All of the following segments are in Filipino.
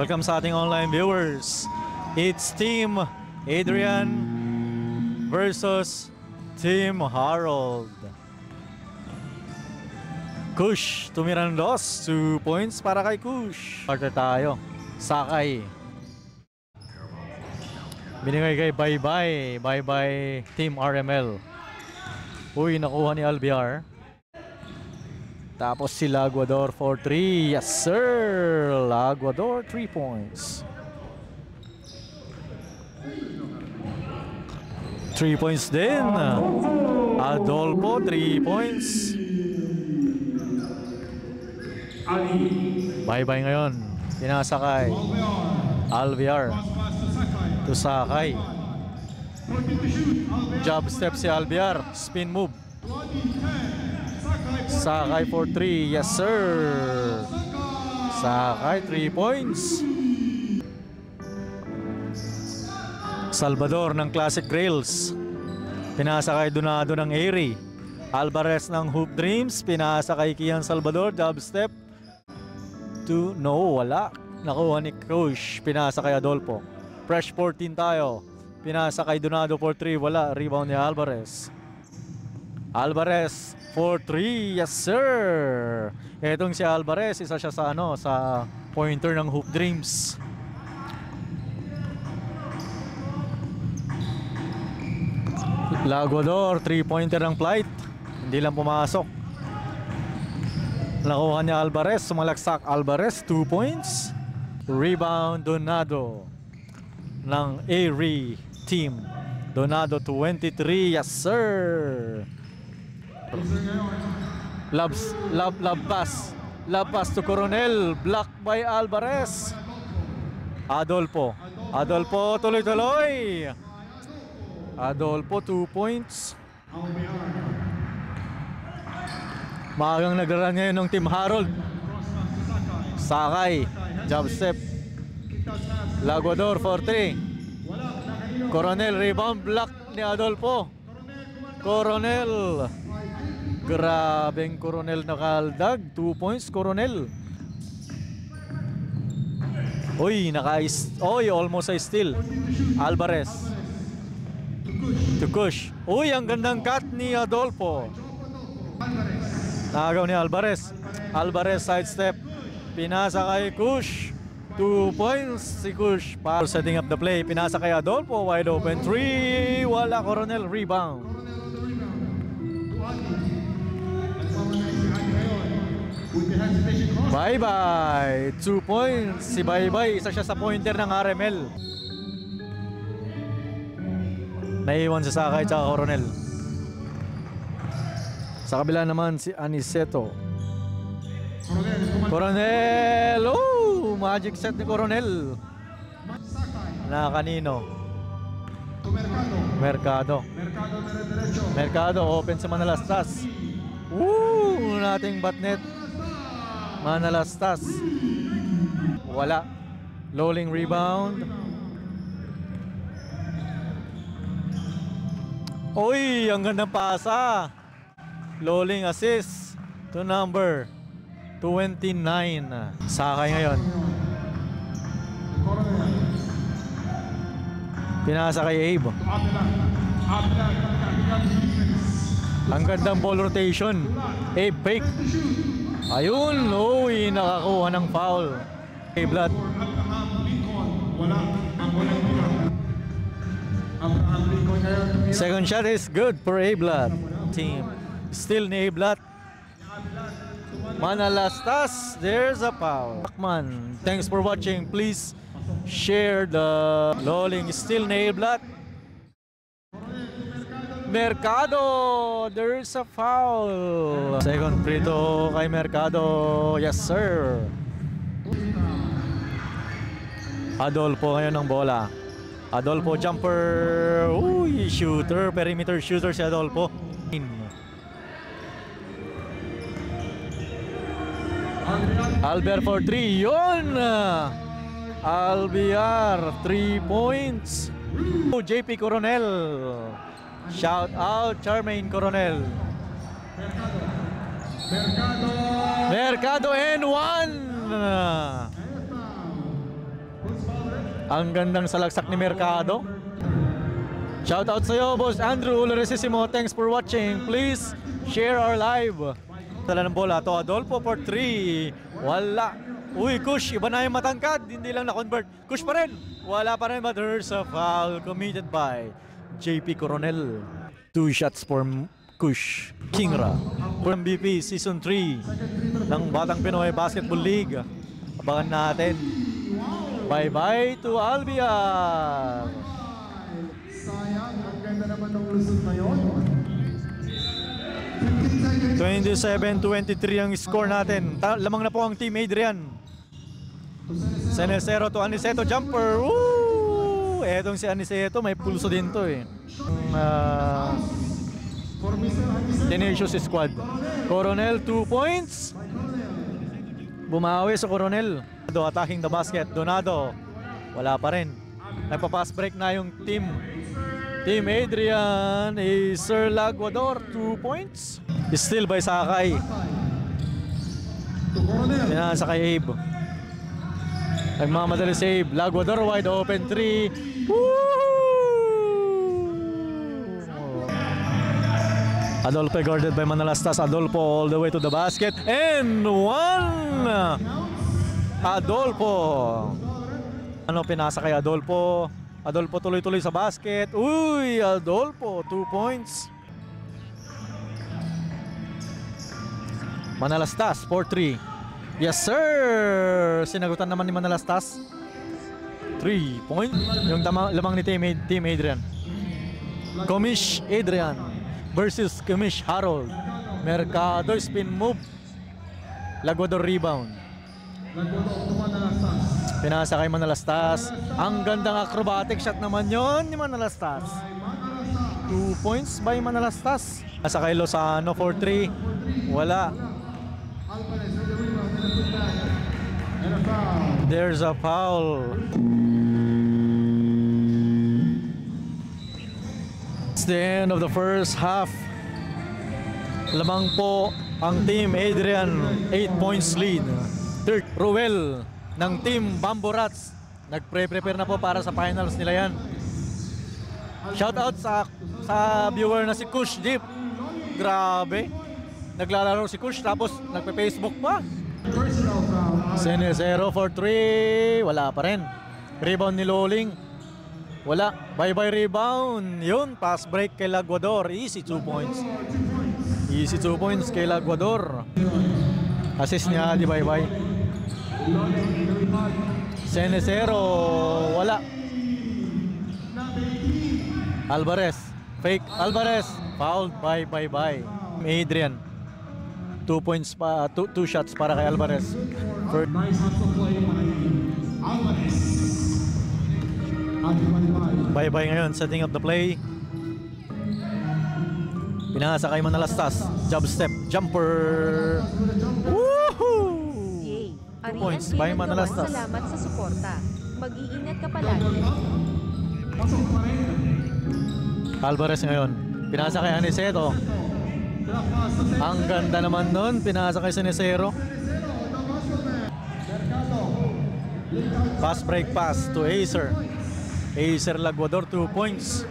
Welcome sa ating online viewers. It's Team Adrian versus Team Harold. Kush, tumira ng loss. 2 points para kay Kush. Starter tayo. Sakay. Binigay kay Bye-Bye. Bye-Bye Team RML. Uy, nakuha ni Albiar. Tapos si Laguador for 3. Yes, sir! Laguador, 3 points. 3 points din. Adolfo, 3 points. Bye-Bye ngayon. Pinasakay. Alviar. To Sakay. Jab step si Alviar. Spin move. Sakay for 3. Yes, sir. Sakay, 3 points. Salvador ng Classic Grails. Pinasakay Donado ng Airy. Alvarez ng Hoop Dreams. Pinasakay Kian Salvador. Jab step. No, wala. Nakuha ni Kush. Pinasakay Adolfo. Fresh 14 tayo. Pinasakay Donado for 3. Wala. Rebound ni Alvarez. Alvarez for 3. Yes, sir. Etong si Alvarez, isa siya sa sa pointer ng Hoop Dreams. Laguador, 3-pointer ng flight. Hindi lang pumasok. Nakuha niya Alvarez, sumalaksak Alvarez, 2 points. Rebound Donado ng Airy team. Donado 23. Yes, sir. Love pass. Love pass to Coronel. Blocked by Alvarez. Adolfo. Adolfo tuloy-tuloy. Adolfo 2 points. Maagang nagraran ngayon ng Team Harold. Sakay. Jab step. Laguador for 3. Coronel rebound. Block ni Adolfo. Coronel. Grabeng Coronel nakaldag. 2 points Coronel. Uy, almost a steal. Alvarez. To Kush. Uy, ang gandang cut ni Adolfo. Nakagaw ni Alvarez. Alvarez sidestep. Pinasa kay Kush. 2 points si Kush. Para setting up the play. Pinasa kay Adolfo. Wide open 3. Wala. Coronel rebound. Bye-Bye. 2 points. Si Bye-Bye. Isa siya sa pointer ng RML. Naiwan sa Sakay at Coronel. Sa kabila naman si Aniceto. Coronel! Oh! Magic set ni Coronel. Na kanino? Mercado. Mercado open sa Manalastas. Woo! Nating batnet. Manalastas. Wala. Lowling rebound. Oy, ang gandang pasa. Lowling assist to number 29. Sakay ngayon. Pinasa kay Abe. Ang gandang ball rotation. Abe fake. Ayun, uy, nakakuha ng foul. A-Blood. Second shot is good for A-Blood team. Still ni A-Blood. Manalastas, there's a foul. Akman, thanks for watching. Please share the lolling. Still ni A-Blood. Mercado, there's a foul. Second free throw kay Mercado. Yes, sir. Adolfo ngayon ng bola. Adolfo jumper. Uy, shooter. Perimeter shooter si Adolfo. Albiar for 3. Yun! Albiar, 3 points. JP Coronel. Shout out Charmaine Coronel. Mercado and 1. Ang gandang salaksak ni Mercado. Shoutout sa iyo, Boss Andrew Loresissimo. Thanks for watching. Please share our live. Tala ng bola to Adolfo for 3. Wala. Uy, Kush, iba na yung matangkad. Hindi lang na-convert. Kush pa rin. Wala pa rin, but there's a foul committed by JP Coronel. 2 shots for Kush Kingra. For MVP Season 3 ng Batang Pinoy Basketball League. Abangan natin. Bye-bye to Albion. Sayang, ang ganda naman ng lusot na yun. 27-23 ang score natin. Lamang na po ang Team Adrian. Senesero to Aniceto jumper. Woo! Etong si Aniceto may pulso din to eh. Tenacious squad. Coronel 2 points. Bumawi sa Coronel. Attacking the basket. Donado. Wala pa rin. Nagpa-pass break na yung Team Adrian. Sir Laguador 2 points. Still by Sakay. Pinasa kay Abe. Nagmamadali si Abe. Laguador wide open 3. Woo! Adolfo guarded by Manalastas. Adolfo all the way to the basket. And 1! Adolfo. Pinasa kay Adolfo. Adolfo tuloy-tuloy sa basket. Uy! Adolfo 2 points. Manalastas 4-3. Yes sir! Sinagutan naman ni Manalastas. 3 points. Yung lamang ni Team Adrian. Comish Adrian versus Comish Harold. Mercado spin move. Laguador rebound. Pinasa kay Manalastas. Ang gandang acrobatic shot naman yon ni Manalastas. 2 points by Manalastas. Nasa kay Lozano 4-3. Wala. There's a foul. It's the end of the first half. Lamang po ang Team Adrian 8 points lead. Dirk Ruel ng Team Bamboo Rats. Nagpre-prepare na po para sa finals nila yan. Shoutout sa viewer na si Kush Deep. Grabe. Naglalaro si Kush tapos nagpe-Facebook pa. Senesero for 3. Wala pa rin. Rebound ni Loling. Wala. Bye-bye rebound. Yun. Pass break kay Laguador. Easy 2 points. Easy 2 points kay Laguador. Assist niya. Di bye-bye. Senesero. Wala. Alvarez. Fake. Alvarez. Fouled by bye-bye. Adrian. 2 points pa. 2 shots para kay Alvarez. Nice hustle play by Alvarez. Bye-bye ngayon. Setting up the play. Pinasa kay Manalastas. Jump step. Jumper. Woohoo! 2 points by Manalastas. Salamat sa suporta. Mag-iingat ka palagi. Alvarez ngayon. Pinasa kay Aniceto. Ang ganda naman nun. Pinasa kay Senesero. Pass break pass to Acer. Acer Laguador 2 points.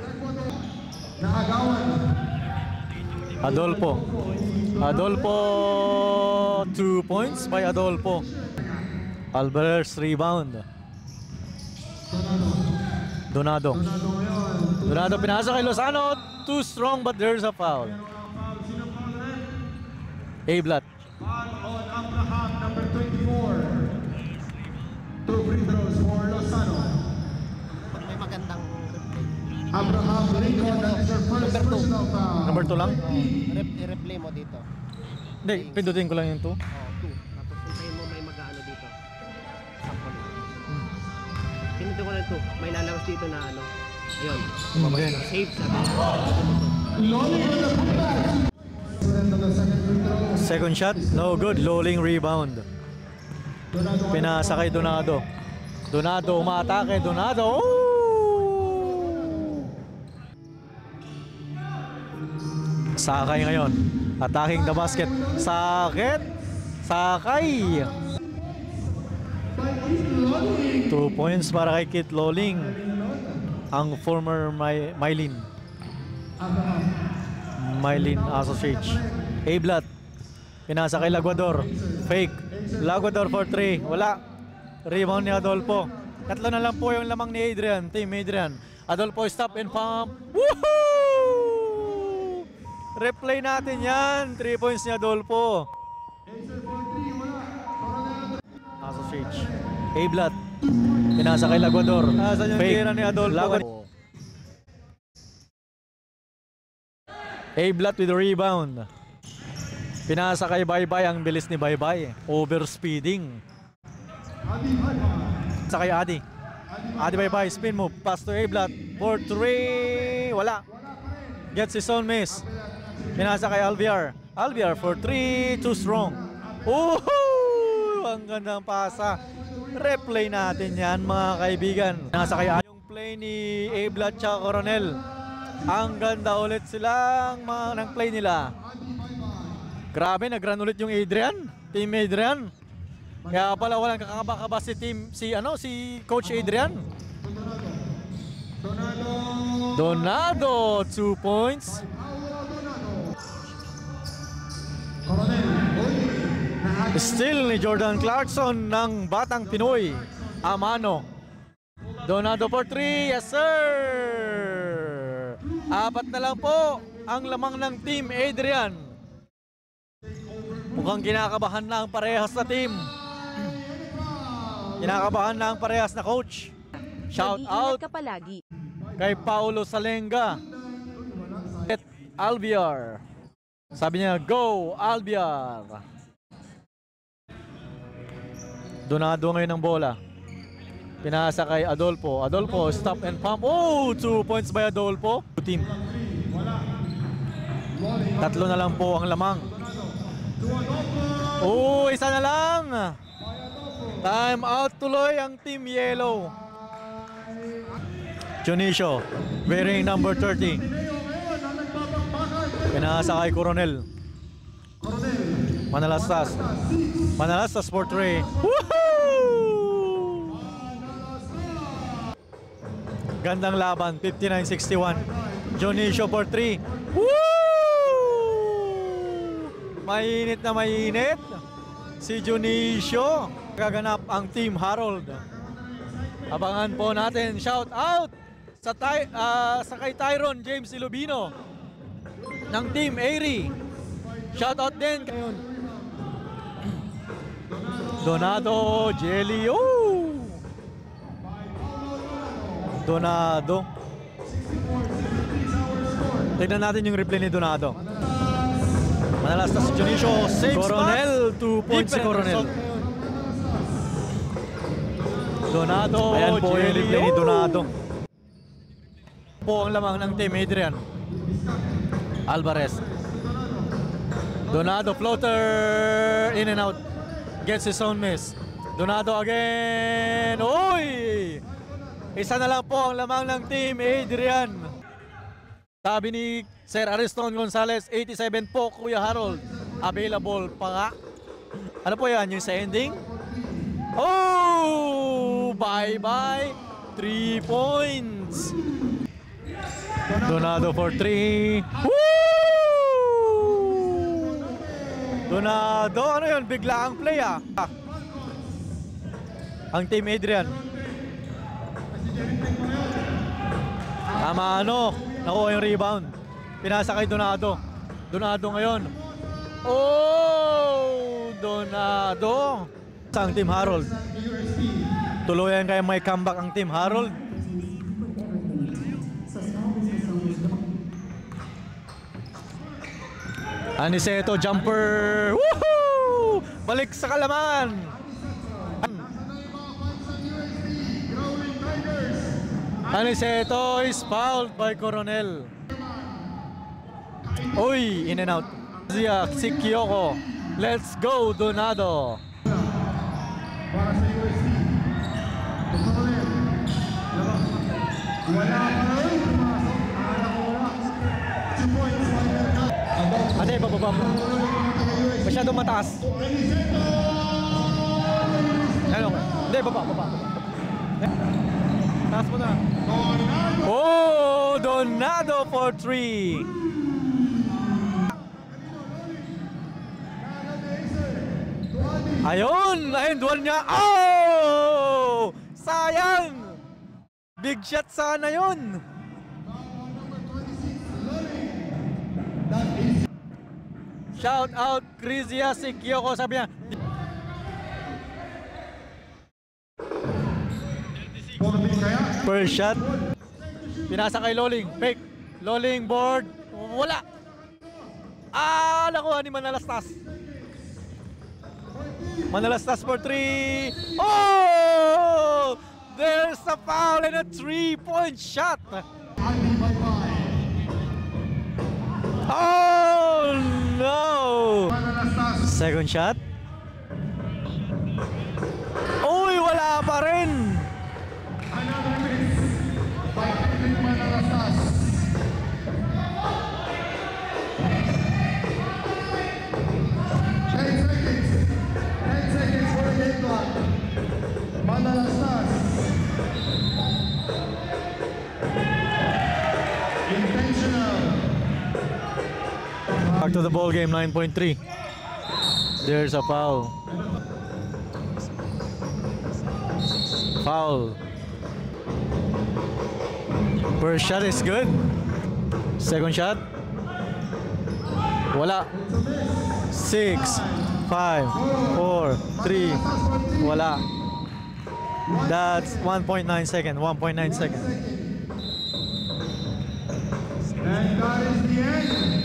Adolfo. Adolfo 2 points by Adolfo. Alvarez rebound. Donado. Donado pinasa kay Lozano. Too strong but there's a foul. Ablat. Abraham, number 24. 2 free throws for Lozano. May magandang Abraham Lincoln, that is your first personal foul. Number 2 lang? i-replay mo dito. Hindi, pindutin ko lang yung 2. Oh, 2. Tapos hintayin mo may mag-ano dito. Sample. Pindutin ko lang 2. May lalabas dito na ano. Ayun. Okay. Save sabi. Loling on the putback. Second shot, no good. Lowling rebound. Pinasa kay Donado. Donado umatake. Donado. Sakay ngayon. Attacking the basket. Sakay. 2 points para kay Kit Loling, ang former Mylin Associates. Ablat, pinasa kay Laguador, fake, Laguador for 3, wala. Rebound ni Adolfo. Tatlo na lang po yung lamang ni Adrian, Team Adrian. Adolfo, stop and pump. Woohoo! Replay natin yan. 3 points ni Adolfo. Associates. Ablat, pinasa kay Laguador, nasan yung tira ni Adolfo? Ablat with the rebound. Pinasa kay Baybay, ang bilis ni Baybay. Overspeeding. Sa kay Adi. Adi Baybay, spin move. Pass to Ablat. For 3. Wala. Gets his own miss. Pinasa kay Alviar. Alviar for 3. Too strong. Woohoo! Ang gandang pasa. Replay natin yan, mga kaibigan. Pinasa kay Adi. Yung play ni Ablat tsaka Coronel. Ang ganda ulit silang ng play nila. Grabe, nag-run ulit yung Adrian. Team Adrian. Kaya pala walang kakaba-kaba si Coach Adrian. Donado, 2 points. Still ni Jordan Clarkson ng Batang Pinoy. Amano. Donado for 3, yes sir. 4 na lang po ang lamang ng Team Adrian. Mukhang kinakabahan na ang parehas na team. Kinakabahan na ang parehas na coach. Shout out Mag-iingat ka palagi. kay Paulo Salenga at Alviar. Sabi niya, go Alviar. Donado ngayon ng bola. Pinasa kay Adolfo. Adolfo, stop and pump. Oh, 2 points by Adolfo. Team. 3 na lang po ang lamang. Oh, 1 na lang. Time out tuloy ang Team Yellow. Junicio, wearing number 30. Pinasa kay Coronel. Manalastas. Manalastas for 3. Woohoo! Gandang laban, 59-61. Junicio for 3. Woo! Mainit na mainit. Si Junicio. Gaganap ang Team Harold. Abangan po natin. Shout out sa kay Tyron James Ilubino ng Team Airy. Shout out din kay Donado Jelio. Donado. Tignan natin yung replay ni Donado. Manalastas si Junicio. Coronel, 2 points si Coronel. Donado. Ayan po yung replay ni Donado. Po ang lamang ng Team Adrian. Alvarez. Donado floater. In and out. Gets his own miss. Donado again. Uy! 1 na lang po ang lamang ng Team Adrian. Sabi ni Sir Ariston Gonzalez, 87 po Kuya Harold. Available pa nga. Ano po yan? Yung sa ending? Oh! Bye-bye! 3 points! Donado for 3. Woo! Donado, ano yun? Bigla ang play ah. Ang Team Adrian. Tama ano? Nakuha yung rebound. Pinasa kay Donado. Donado ngayon. Oh! Donado! Ang Team Harold. Tuluyan kaya may comeback ang Team Harold. Aniceto jumper. Woohoo! Balik sa kalaman. Aniceto is fouled by Coronel. Uy, in and out. Ziak, si Kyoko. Let's go, Donado. Para sa USC. Wala pa rin. Ate, bababa mo. Masyadong mataas. Ano? Hindi, baba. Taas mo na. Oh, Donado for 3. Ayun, end one niya. Oh! Sayang! Big shot sana yun. Shout out Kriziasik Kyoko, sabi niya. First shot. Pinasa kay Loling. Fake. Loling board. Wala. Nakuha ni Manalastas. Manalastas for 3. Oh! There's a foul and a 3-point shot. Oh no! Second shot. Uy, wala pa rin. Back to the ball game, 9.3. There's a foul. Foul. First shot is good. Second shot. Wala. 6, 5, 4, 3. Wala. That's 1.9 second. 1.9 second. And that is the end.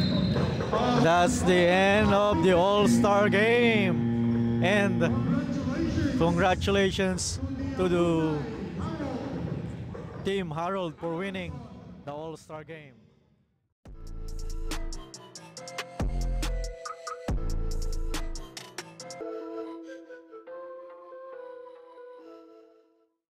That's the end of the All-Star game. And congratulations to the Team Harold for winning the All-Star game.